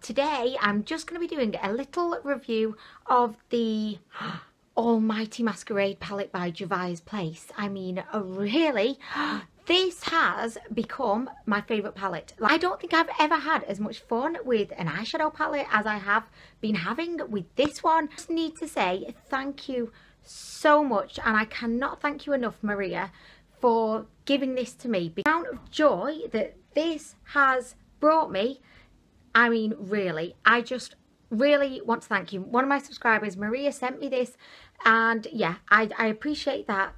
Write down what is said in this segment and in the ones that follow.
Today I'm just going to be doing a little review of the almighty Masquerade palette by Juvia's Place. I mean, really, this has become my favourite palette. I don't think I've ever had as much fun with an eyeshadow palette as I have been having with this one. I just need to say thank you so much, and I cannot thank you enough, Maria, for giving this to me. The amount of joy that this has brought me, I mean, really, I just really want to thank you. One of my subscribers, Maria, sent me this, and yeah, I appreciate that.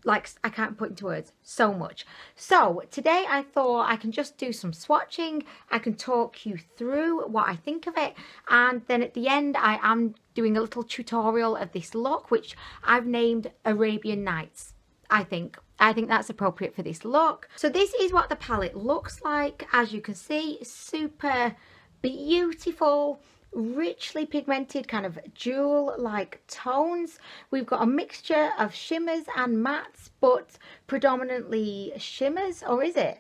Like, I can't put into words so much. So today I thought I can just do some swatching. I can talk you through what I think of it, and then at the end I am doing a little tutorial of this look, which I've named Arabian Nights. I think that's appropriate for this look. So this is what the palette looks like. As you can see, super beautiful, richly pigmented, kind of jewel-like tones. We've got a mixture of shimmers and mattes, but predominantly shimmers, or is it?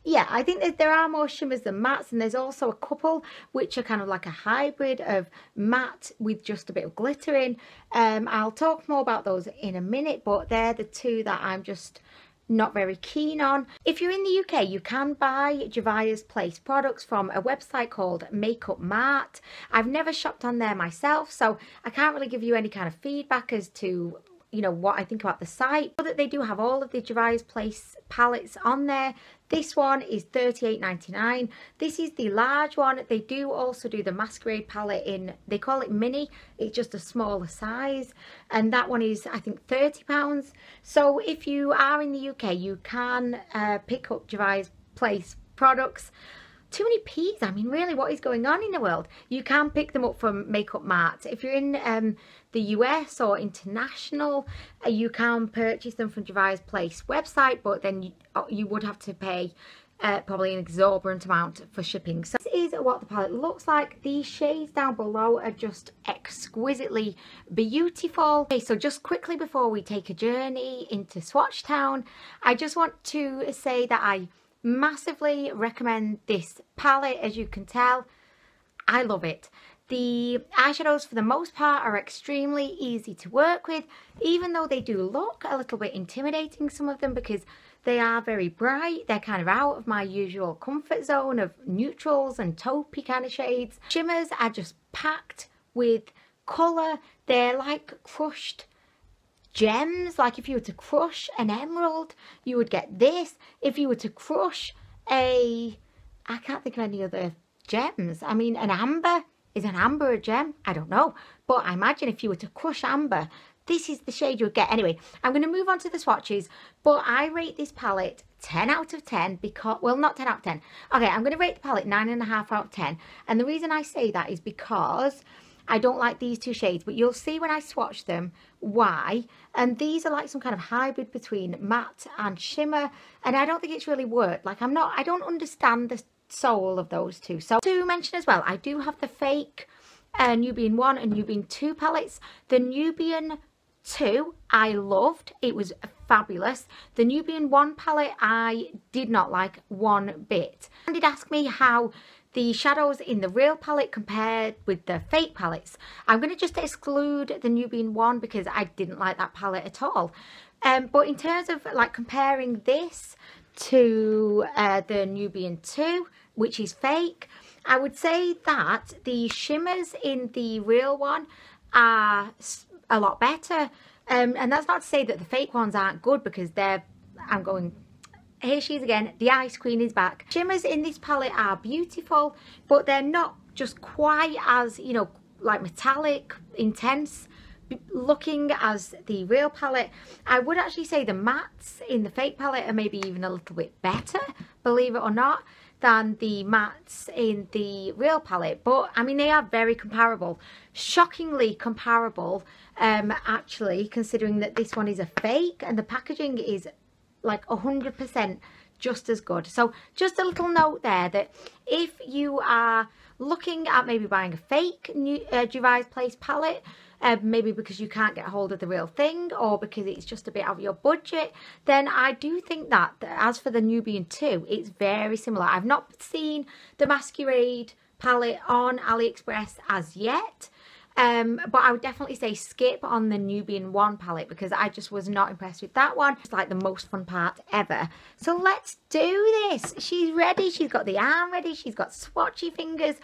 Yeah, I think that there are more shimmers than mattes, and there's also a couple which are kind of like a hybrid of matte with just a bit of glitter in. I'll talk more about those in a minute, but they're the two that I'm just not very keen on. If you're in the UK, you can buy Juvia's Place products from a website called Makeup Mart. I've never shopped on there myself, so I can't really give you any kind of feedback as to, you know, what I think about the site. But that they do have all of the Juvia's Place palettes on there. This one is $38.99. This is the large one. They do also do the Masquerade palette in, they call it mini. It's just a smaller size, and that one is, I think, £30. So if you are in the UK, you can pick up Juvia's Place products. Too many P's. I mean, really, what is going on in the world? You can pick them up from Makeup Mart. If you're in the US or international, you can purchase them from Juvia's Place website, but then you would have to pay probably an exorbitant amount for shipping. So this is what the palette looks like. These shades down below are just exquisitely beautiful. Okay, so just quickly before we take a journey into Swatch Town, I just want to say that I massively recommend this palette. As you can tell, I love it. The eyeshadows for the most part are extremely easy to work with, even though they do look a little bit intimidating, some of them, because they are very bright. They're kind of out of my usual comfort zone of neutrals and taupey kind of shades. Shimmers are just packed with colour. They're like crushed gems. Like if you were to crush an emerald, you would get this. If you were to crush I can't think of any other gems. I mean, an amber. Is an amber a gem? I don't know. But I imagine if you were to crush amber, this is the shade you would get. Anyway, I'm going to move on to the swatches, but I rate this palette 10 out of 10 because, well, not 10 out of 10. Okay, I'm going to rate the palette 9.5 out of 10. And the reason I say that is because I don't like these two shades, but you'll see when I swatch them why. And these are like some kind of hybrid between matte and shimmer, and I don't think it's really worked. Like, I don't understand the soul of those two. So to mention as well, I do have the fake Nubian 1 and Nubian 2 palettes. The Nubian 2 I loved. It was fabulous. The Nubian 1 palette I did not like one bit. And did ask me how the shadows in the real palette compared with the fake palettes. I'm going to just exclude the Nubian 1 because I didn't like that palette at all. But in terms of like comparing this to the Nubian 2, which is fake, I would say that the shimmers in the real one are a lot better. And that's not to say that the fake ones aren't good, because here she is again, the Ice Queen is back. Shimmers in this palette are beautiful, but they're not just quite as, you know, like metallic, intense looking as the real palette. I would actually say the mattes in the fake palette are maybe even a little bit better, believe it or not, than the mattes in the real palette. But I mean, they are very comparable, shockingly comparable, actually, considering that this one is a fake and the packaging is like 100% just as good. So just a little note there that if you are looking at maybe buying a fake Juvia's Place palette, maybe because you can't get hold of the real thing or because it's just a bit out of your budget, then I do think that as for the Nubian 2, it's very similar. I've not seen the Masquerade palette on AliExpress as yet. But I would definitely say skip on the Nubian 1 palette because I just was not impressed with that one. It's like the most fun part ever. So let's do this. She's ready. She's got the arm ready. She's got swatchy fingers.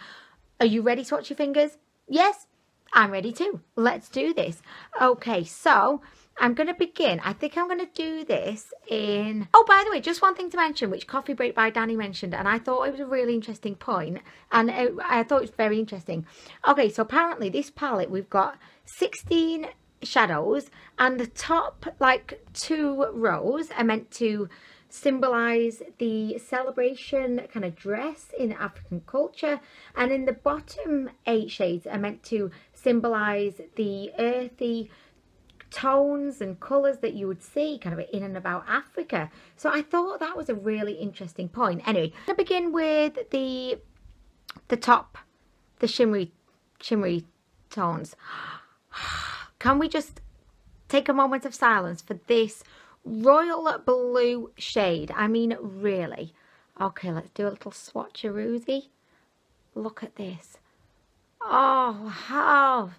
Are you ready, swatchy fingers? Yes, I'm ready too. Let's do this. Okay, so I'm going to begin. I think I'm going to do this in... Oh, by the way, just one thing to mention, which Coffee Break by Danny mentioned, and I thought it was a really interesting point, and I thought it was very interesting. Okay, so apparently this palette, we've got 16 shadows, and the top, like, 2 rows are meant to symbolize the celebration kind of dress in African culture, and in the bottom 8 shades are meant to symbolize the earthy tones and colours that you would see kind of in and about Africa. So I thought that was a really interesting point. Anyway, I'm going to begin with the top, the shimmery tones. Can we just take a moment of silence for this royal blue shade? I mean, really. Okay, let's do a little swatcheroozy. Look at this. Oh, how...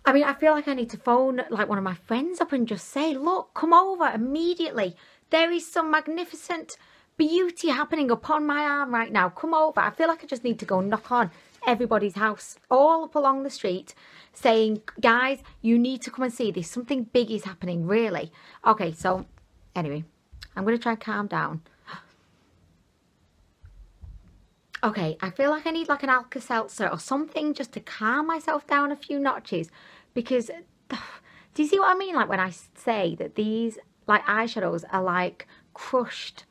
I mean, I feel like I need to phone like one of my friends up and just say, look, come over immediately. There is some magnificent beauty happening upon my arm right now. Come over. I feel like I just need to go knock on everybody's house all up along the street saying, guys, you need to come and see this. Something big is happening, really. Okay, so anyway, I'm going to try and calm down. Okay, I feel like I need like an Alka-Seltzer or something just to calm myself down a few notches, because do you see what I mean? Like when I say that these like eyeshadows are like crushed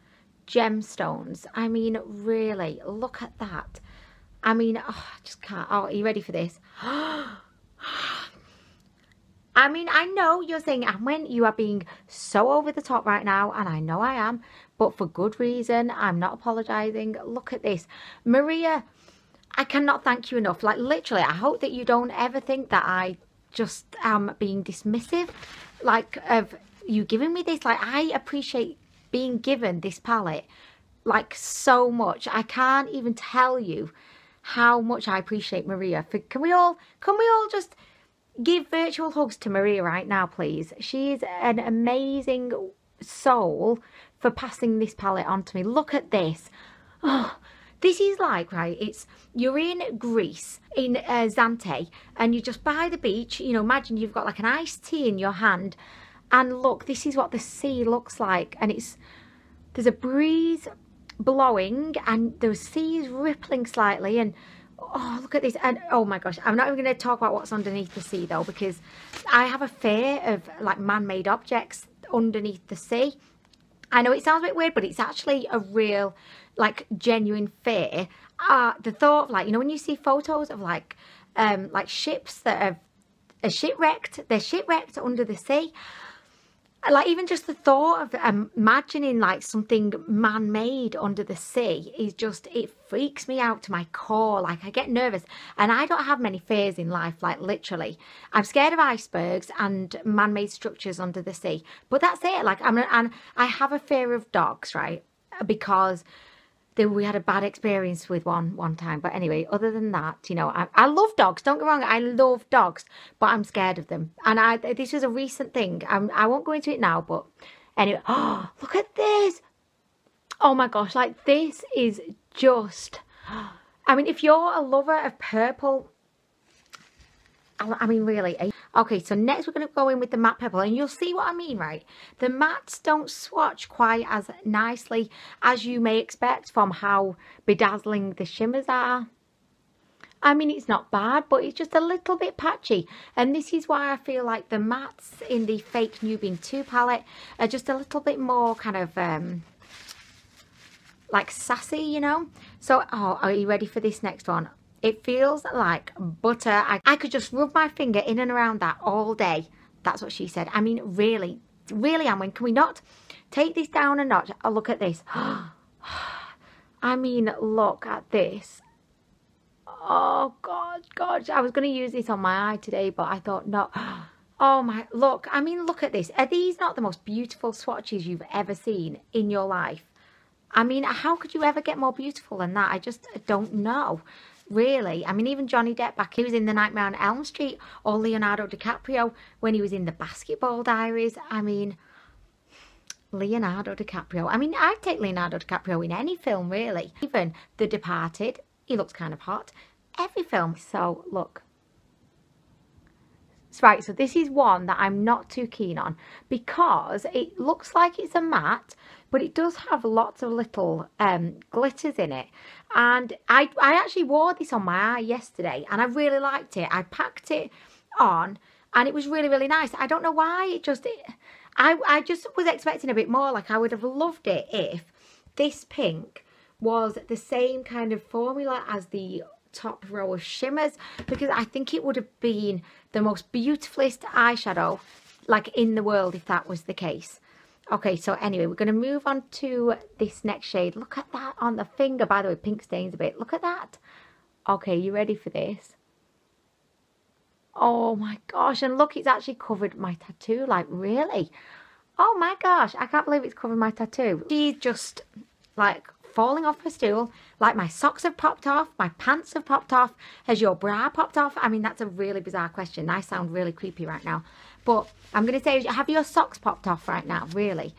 gemstones. I mean, really, look at that. I mean, oh, I just can't. Oh, are you ready for this? I mean, I know you're saying, Anwen, you are being so over the top right now, and I know I am, but for good reason. I'm not apologising. Look at this. Maria, I cannot thank you enough. Like, literally, I hope that you don't ever think that I just am being dismissive, like, of you giving me this. Like, I appreciate being given this palette, like, so much. I can't even tell you how much I appreciate Maria. Can we all just give virtual hugs to Maria right now, please? She's an amazing soul for passing this palette on to me. Look at this. Oh, this is like, right, you're in Greece, in Zante, and you're just by the beach. You know, imagine you've got like an iced tea in your hand, and look, this is what the sea looks like, and there's a breeze blowing, and the sea is rippling slightly, and oh, look at this. And oh my gosh, I'm not even going to talk about what's underneath the sea though, because I have a fear of like man-made objects underneath the sea. I know it sounds a bit weird, but it's actually a real, like, genuine fear. The thought of, like, you know, when you see photos of like ships that are shipwrecked, they're shipwrecked under the sea. Like, even just the thought of imagining like something man-made under the sea is just, it freaks me out to my core. Like, I get nervous, and I don't have many fears in life, like, literally. I'm scared of icebergs and man-made structures under the sea, but that's it. Like, and I have a fear of dogs, right? Because we had a bad experience with one time. But anyway, other than that, you know, I love dogs. Don't get me wrong, I love dogs, but I'm scared of them. And this was a recent thing. I won't go into it now, but anyway. Oh, look at this. Oh my gosh, like, this is just, I mean, if you're a lover of purple, I mean, really. Okay, so next we're going to go in with the matte purple, and you'll see what I mean, right? The mattes don't swatch quite as nicely as you may expect from how bedazzling the shimmers are. I mean, it's not bad, but it's just a little bit patchy. And this is why I feel like the mattes in the Fake Nubian 2 palette are just a little bit more kind of like sassy, you know? So, oh, are you ready for this next one? It feels like butter. I could just rub my finger in and around that all day. That's what she said. I mean, really, Anwen, can we not take this down a notch? Oh, look at this. I mean, look at this. Oh, God. I was going to use this on my eye today, but I thought, no. Oh, my, look. I mean, look at this. Are these not the most beautiful swatches you've ever seen in your life? I mean, how could you ever get more beautiful than that? I just don't know, really. I mean, even Johnny Depp back, he was in The Nightmare on Elm Street, or Leonardo DiCaprio when he was in The Basketball Diaries. I mean, Leonardo DiCaprio. I mean, I'd take Leonardo DiCaprio in any film, really. Even The Departed, he looks kind of hot. Every film. So, look. Right, so this is one that I'm not too keen on because it looks like it's a matte, but it does have lots of little glitters in it. And I actually wore this on my eye yesterday and I really liked it. I packed it on and it was really, really nice. I don't know why, I just was expecting a bit more. Like, I would have loved it if this pink was the same kind of formula as the top row of shimmers, because I think it would have been the most beautifulest eyeshadow like in the world if that was the case. Okay, so anyway, we're going to move on to this next shade. Look at that on the finger. By the way, pink stains a bit. Look at that. Okay, you ready for this? Oh my gosh, and look, it's actually covered my tattoo. Like, really? Oh my gosh, I can't believe it's covered my tattoo. She's just like falling off her stool. Like, my socks have popped off, my pants have popped off. Has your bra popped off? I mean, that's a really bizarre question. I sound really creepy right now, but I'm going to say, have your socks popped off right now? Really?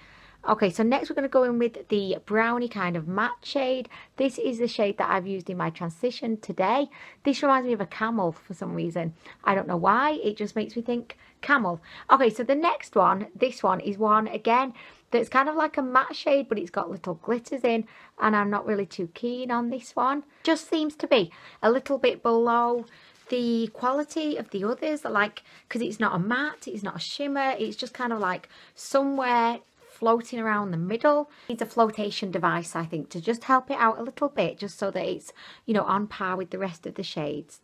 Okay, so next we're going to go in with the brownie kind of matte shade. This is the shade that I've used in my transition today. This reminds me of a camel for some reason. I don't know why, it just makes me think camel. Okay, so the next one, this one is one again that's kind of like a matte shade, but it's got little glitters in, and I'm not really too keen on this one. Just seems to be a little bit below the quality of the others, like, because it's not a matte, it's not a shimmer, it's just kind of like somewhere floating around the middle. It's a flotation device, I think, to just help it out a little bit, just so that it's, you know, on par with the rest of the shades.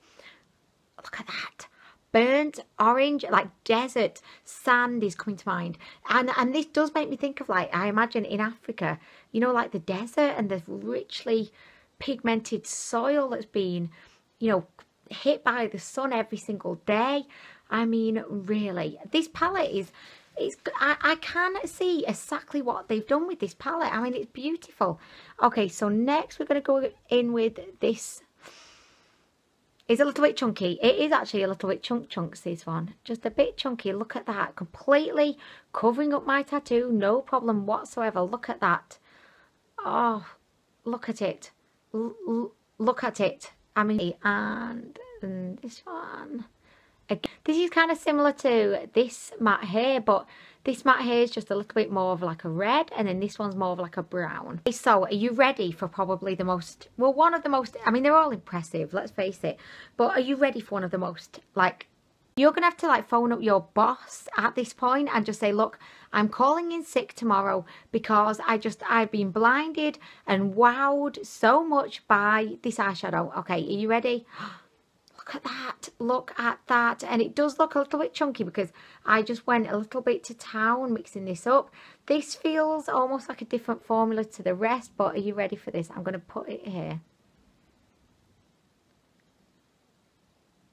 Look at that. Burnt orange, like desert sand is coming to mind. And this does make me think of, like, I imagine in Africa, you know, like the desert and the richly pigmented soil that's been, you know, hit by the sun every single day. I mean, really, this palette is, I can see exactly what they've done with this palette. I mean, it's beautiful. Okay, so next we're going to go in with this. It's a little bit chunky. It is actually a little bit chunks, this one. Just a bit chunky. Look at that. Completely covering up my tattoo. No problem whatsoever. Look at that. Oh, look at it. Look at it. I mean, and this one. Again, this is kind of similar to this matte here, but this matte here is just a little bit more of like a red, and then this one's more of like a brown. So are you ready for probably the most, well, one of the most, I mean, they're all impressive, let's face it, but are you ready for one of the most, like, you're gonna have to like phone up your boss at this point and just say, look, I'm calling in sick tomorrow because I've been blinded and wowed so much by this eyeshadow. Okay, are you ready? Look at that, look at that. And it does look a little bit chunky because I just went a little bit to town mixing this up. This feels almost like a different formula to the rest, but are you ready for this? I'm going to put it here.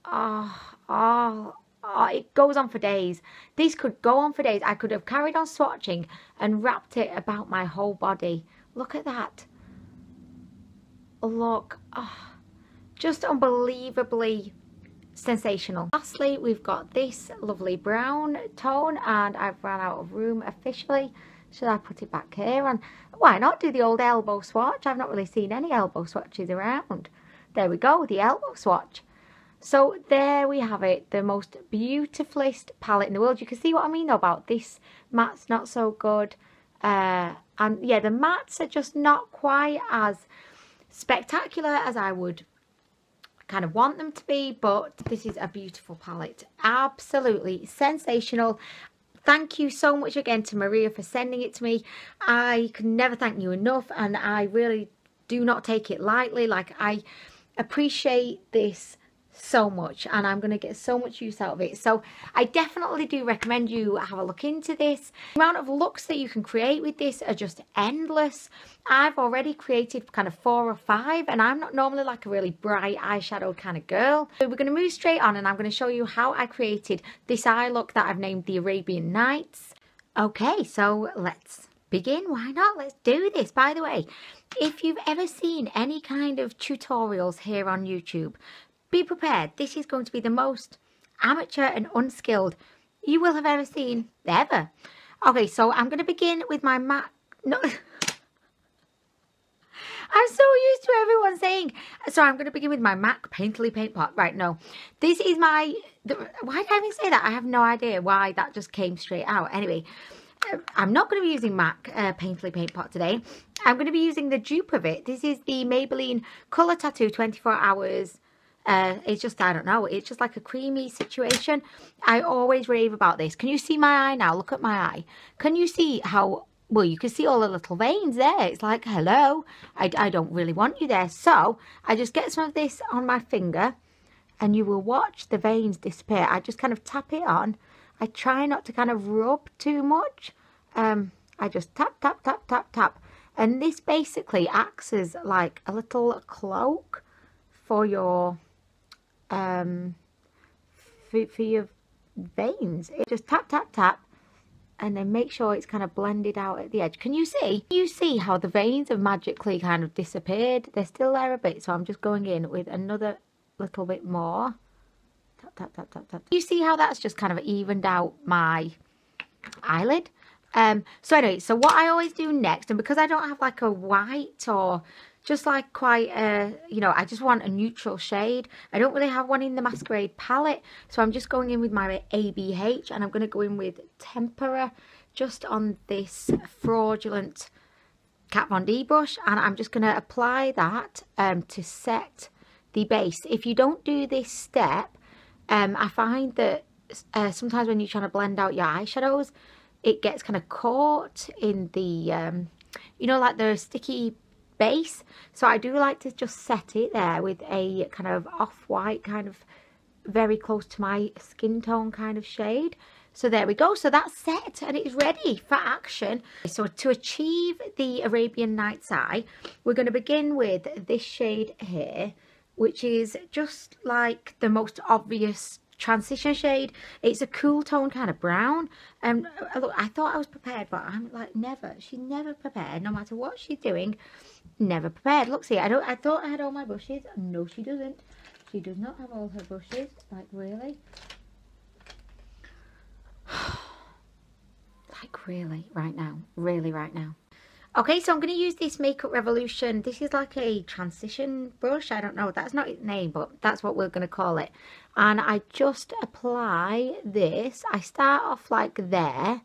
Oh, it goes on for days. This could go on for days. I could have carried on swatching and wrapped it about my whole body. Look at that. Look, oh, just unbelievably sensational. Lastly, we've got this lovely brown tone, and I've run out of room officially. Should I put it back here? And why not do the old elbow swatch? I've not really seen any elbow swatches around. There we go, the elbow swatch. So there we have it, the most beautifulest palette in the world. You can see what I mean about this matte's not so good. And yeah, the mattes are just not quite as spectacular as I would kind of want them to be, but this is a beautiful palette. Absolutely sensational. Thank you so much again to Maria for sending it to me. I can never thank you enough, and I really do not take it lightly. Like, I appreciate this so much, and I'm going to get so much use out of it. So I definitely do recommend you have a look into this. The amount of looks that you can create with this are just endless. I've already created kind of 4 or 5, and I'm not normally like a really bright eyeshadow kind of girl. So we're going to move straight on, and I'm going to show you how I created this eye look that I've named the Arabian Nights. Okay, so let's begin. Why not? Let's do this. By the way, if you've ever seen any kind of tutorials here on YouTube, be prepared. This is going to be the most amateur and unskilled you will have ever seen, ever. Okay, so I'm going to begin with my MAC. No, I'm so used to everyone saying, so I'm going to begin with my MAC Painterly Paint Pot. Right, no, this is my, why did I even say that? I have no idea why that just came straight out. Anyway, I'm not going to be using MAC Painterly Paint Pot today. I'm going to be using the dupe of it. This is the Maybelline Colour Tattoo 24 Hours. It's just, I don't know, it's just like a creamy situation. I always rave about this. Can you see my eye now? Look at my eye. Can you see how, well, you can see all the little veins there. It's like, hello, I don't really want you there. So I just get some of this on my finger and you will watch the veins disappear. I just kind of tap it on. I try not to kind of rub too much. I just tap, tap, tap, tap, tap. And this basically acts as like a little cloak for your for your veins. It just tap, tap, tap. And then make sure it's kind of blended out at the edge. Can you see? You see how the veins have magically kind of disappeared? They're still there a bit. So I'm just going in with another little bit more. Tap, tap, tap, tap, tap. You see how that's just kind of evened out my eyelid? So anyway, so what I always do next, and because I don't have like a white or just like quite you know, I just want a neutral shade. I don't really have one in the Masquerade palette, so I'm just going in with my ABH, and I'm going to go in with Tempera just on this fraudulent Kat Von D brush, and I'm just going to apply that to set the base. If you don't do this step, I find that sometimes when you're trying to blend out your eyeshadows, it gets kind of caught in the, you know, like the sticky base. So I do like to just set it there with a kind of off-white, kind of very close to my skin tone kind of shade. So there we go. So that's set and it's ready for action. So to achieve the Arabian Nights Eye, we're going to begin with this shade here, which is just like the most obvious transition shade. It's a cool tone kind of brown. Look, I thought I was prepared, but I'm like never. She's never prepared, no matter what she's doing. Never prepared. Look, see, I thought I had all my brushes. No, she doesn't. She does not have all her brushes. Like, really? Like, really, right now. Really, right now. Okay, so I'm going to use this Makeup Revolution. This is like a transition brush. I don't know. That's not its name, but that's what we're going to call it. And I just apply this. I start off like there.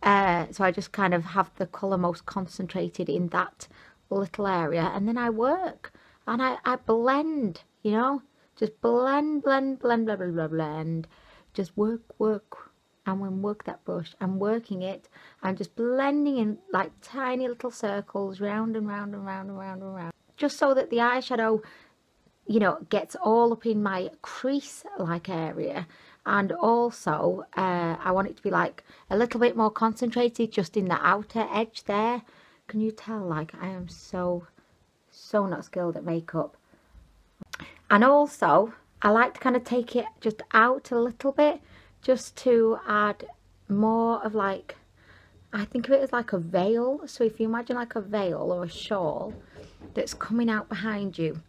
So I just kind of have the colour most concentrated in that little area. And then I work. And I blend, you know. Just blend, blend, blend, blend, blend, blend. Just work, work. And when work that brush, I'm working it. I'm just blending in like tiny little circles round and round and round and round and round. Just so that the eyeshadow, you know, gets all up in my crease-like area. And also, I want it to be like a little bit more concentrated just in the outer edge there. Can you tell, like, I am so not skilled at makeup. And also, I like to kind of take it just out a little bit, just to add more of like, I think of it as like a veil. So if you imagine like a veil or a shawl that's coming out behind you.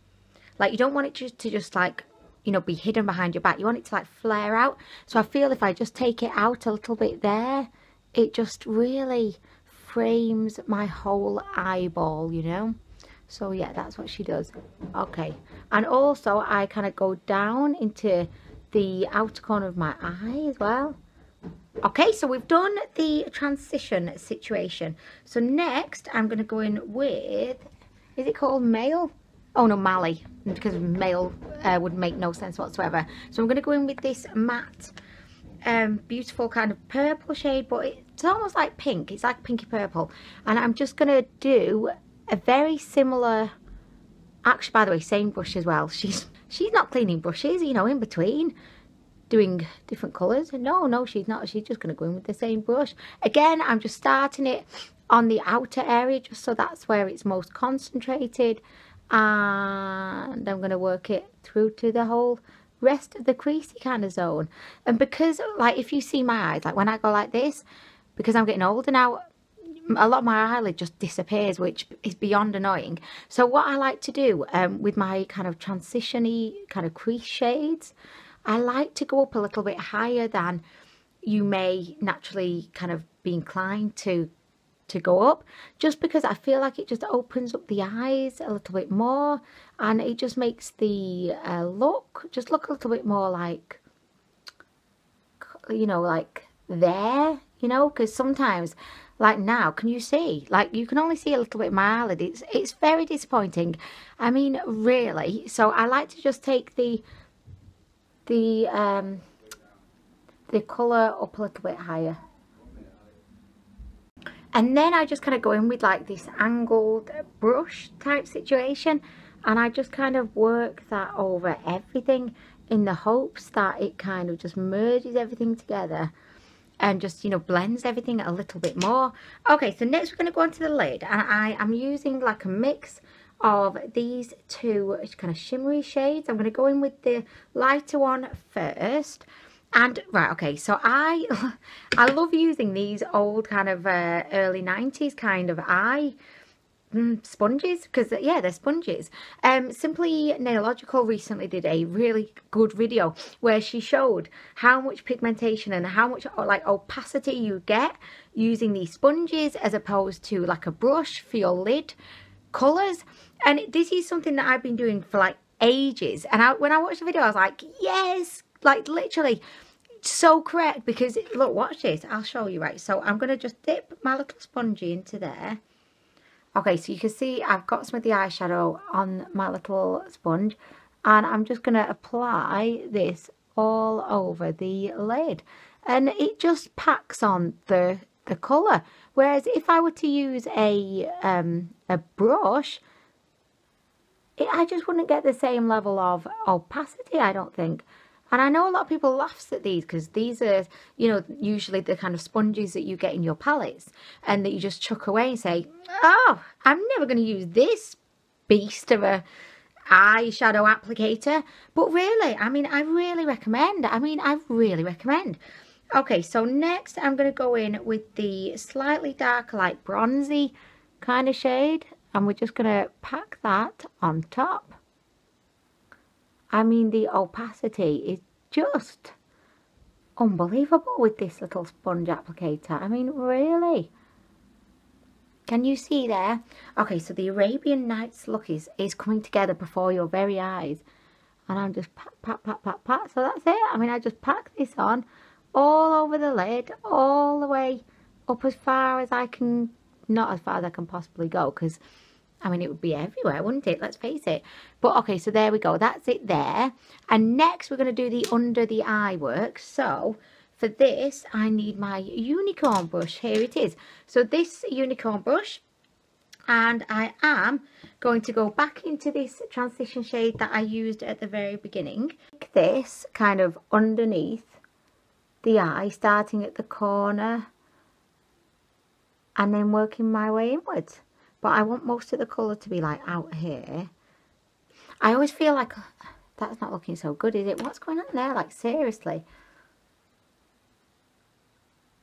Like, you don't want it to just like, you know, be hidden behind your back. You want it to like flare out. So I feel if I just take it out a little bit there, it just really frames my whole eyeball, you know. So yeah, that's what she does. Okay. And also I kind of go down into the outer corner of my eye as well. Okay, so we've done the transition situation. So next I'm going to go in with, is it called Mail? Oh no, Mali, because Mail would make no sense whatsoever. So I'm going to go in with this matte, beautiful kind of purple shade, but it's almost like pink. It's like pinky purple. And I'm just going to do a very similar, actually, by the way, same brush as well. She's not cleaning brushes, you know, in between doing different colours. No, she's not. She's just going to go in with the same brush. Again, I'm just starting it on the outer area, just so that's where it's most concentrated. And I'm going to work it through to the whole rest of the creasy kind of zone. And because, like, if you see my eyes, like when I go like this, because I'm getting older now, a lot of my eyelid just disappears, which is beyond annoying. So what I like to do with my kind of transition-y kind of crease shades, I like to go up a little bit higher than you may naturally kind of be inclined to go up, just because I feel like it just opens up the eyes a little bit more, and it just makes the look just look a little bit more like, you know, like there, you know, because sometimes, like now, can you see, like you can only see a little bit of my eyelid. It's very disappointing, I mean, really. So I like to just take the colour up a little bit higher, and then I just kind of go in with like this angled brush type situation, and I just kind of work that over everything in the hopes that it kind of just merges everything together and just, you know, blends everything a little bit more. Okay, so next we're going to go onto the lid, and I am using like a mix of these two kind of shimmery shades. I'm going to go in with the lighter one first. And right, okay, so I love using these old kind of early 90s kind of eye sponges, because yeah, they're sponges. Simply Nailogical recently did a really good video where she showed how much pigmentation and how much like opacity you get using these sponges as opposed to like a brush for your lid colours. And this is something that I've been doing for like ages, and when I watched the video I was like, yes, like literally so correct, because look, watch this, I'll show you. Right, so I'm going to just dip my little spongy into there. Okay, so you can see I've got some of the eyeshadow on my little sponge, and I'm just going to apply this all over the lid, and it just packs on the colour. Whereas if I were to use a brush, I just wouldn't get the same level of opacity, I don't think. And I know a lot of people laughs at these, because these are, you know, usually the kind of sponges that you get in your palettes and that you just chuck away and say, oh, I'm never going to use this beast of a eyeshadow applicator. But really, I mean, I really recommend. Okay, so next I'm going to go in with the slightly darker, like bronzy kind of shade, and we're just going to pack that on top. I mean, the opacity is just unbelievable with this little sponge applicator. I mean, really. Can you see there? Okay, so the Arabian Nights look is coming together before your very eyes. And I'm just pat, pat, pat, pat, pat. So that's it. I mean, I just pack this on all over the lid, all the way up as far as I can, not as far as I can possibly go, because I mean, it would be everywhere, wouldn't it? Let's face it. But okay, so there we go. That's it there. And next we're going to do the under the eye work. So for this, I need my unicorn brush. Here it is. So this unicorn brush, and I am going to go back into this transition shade that I used at the very beginning. Like this, kind of underneath the eye, starting at the corner, and then working my way inwards. But I want most of the colour to be like out here. I always feel like that's not looking so good, is it? What's going on there? Like, seriously.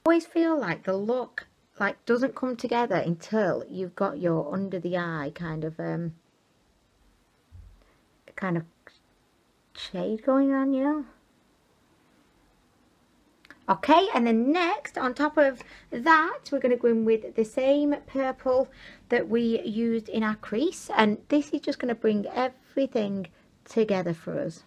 I always feel like the look like doesn't come together until you've got your under the eye kind of shade going on, you know. Okay, and then next, on top of that, we're going to go in with the same purple that we used in our crease. And this is just going to bring everything together for us.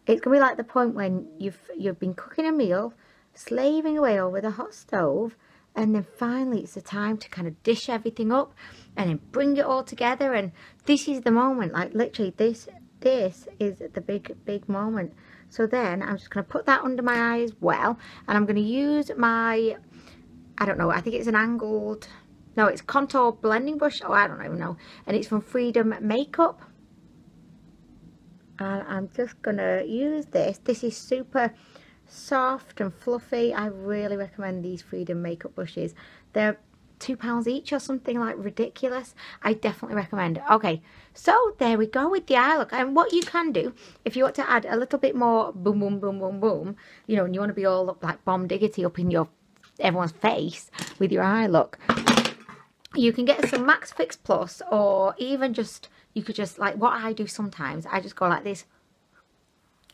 It's going to be like the point when you've been cooking a meal, slaving away over the hot stove, and then finally it's the time to kind of dish everything up and then bring it all together. And this is the moment, like literally this is the big moment. So then I'm just going to put that under my eye as well. And I'm going to use my, I don't know, I think it's an angled, no, it's contour blending brush. Oh, I don't even know. And it's from Freedom Makeup. And I'm just going to use this. This is super soft and fluffy. I really recommend these Freedom Makeup brushes. They're £2 each or something like ridiculous. I definitely recommend. Okay, so there we go with the eye look. And what you can do if you want to add a little bit more boom boom boom boom boom, you know, and you want to be all up like bomb diggity up in your everyone's face with your eye look, You can get some Max Fix Plus, or even just, you could just, like what I do sometimes, I just go like this.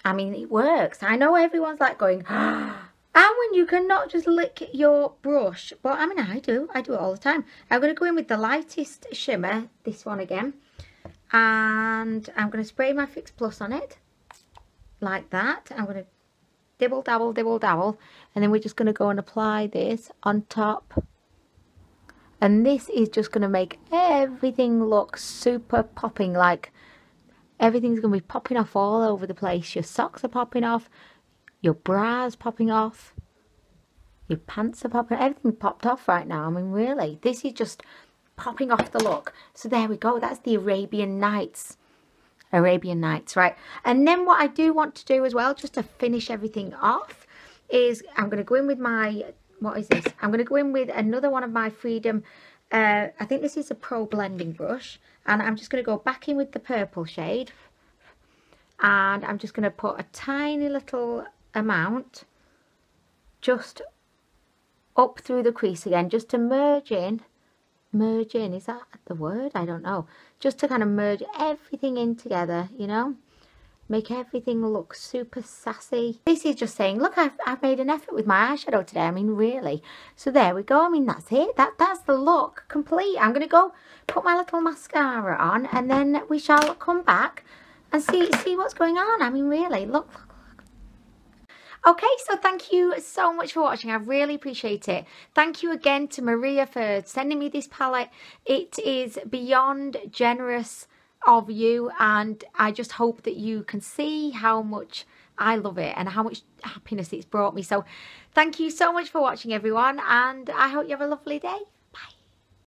I mean, it works. I know everyone's like going, Anwen, you cannot just lick your brush. But I mean, I do it all the time. I'm going to go in with the lightest shimmer, this one again. And I'm going to spray my Fix Plus on it. Like that. I'm going to dibble, dabble, dibble, dabble. And then we're just going to go and apply this on top. And this is just going to make everything look super popping. Like, everything's going to be popping off all over the place. Your socks are popping off. Your bra's popping off. Your pants are popping. Everything popped off right now. I mean, really. This is just popping off the look. So there we go. That's the Arabian Nights. Arabian Nights, right? And then what I do want to do as well, just to finish everything off, is I'm going to go in with my... What is this? I'm going to go in with another one of my Freedom. I think this is a Pro Blending brush. And I'm just going to go back in with the purple shade. And I'm just going to put a tiny little amount just up through the crease again. Just to merge in. Merge in. Is that the word? I don't know. Just to kind of merge everything in together, you know. Make everything look super sassy. This is just saying, look, I've made an effort with my eyeshadow today. I mean, really. So there we go. I mean, that's it. That's the look complete. I'm going to go put my little mascara on, and then we shall come back and see what's going on. I mean, really, look. Okay, so thank you so much for watching. I really appreciate it. Thank you again to Maria for sending me this palette. It is beyond generous of you, and I just hope that you can see how much I love it and how much happiness it's brought me. So thank you so much for watching, everyone, and I hope you have a lovely day.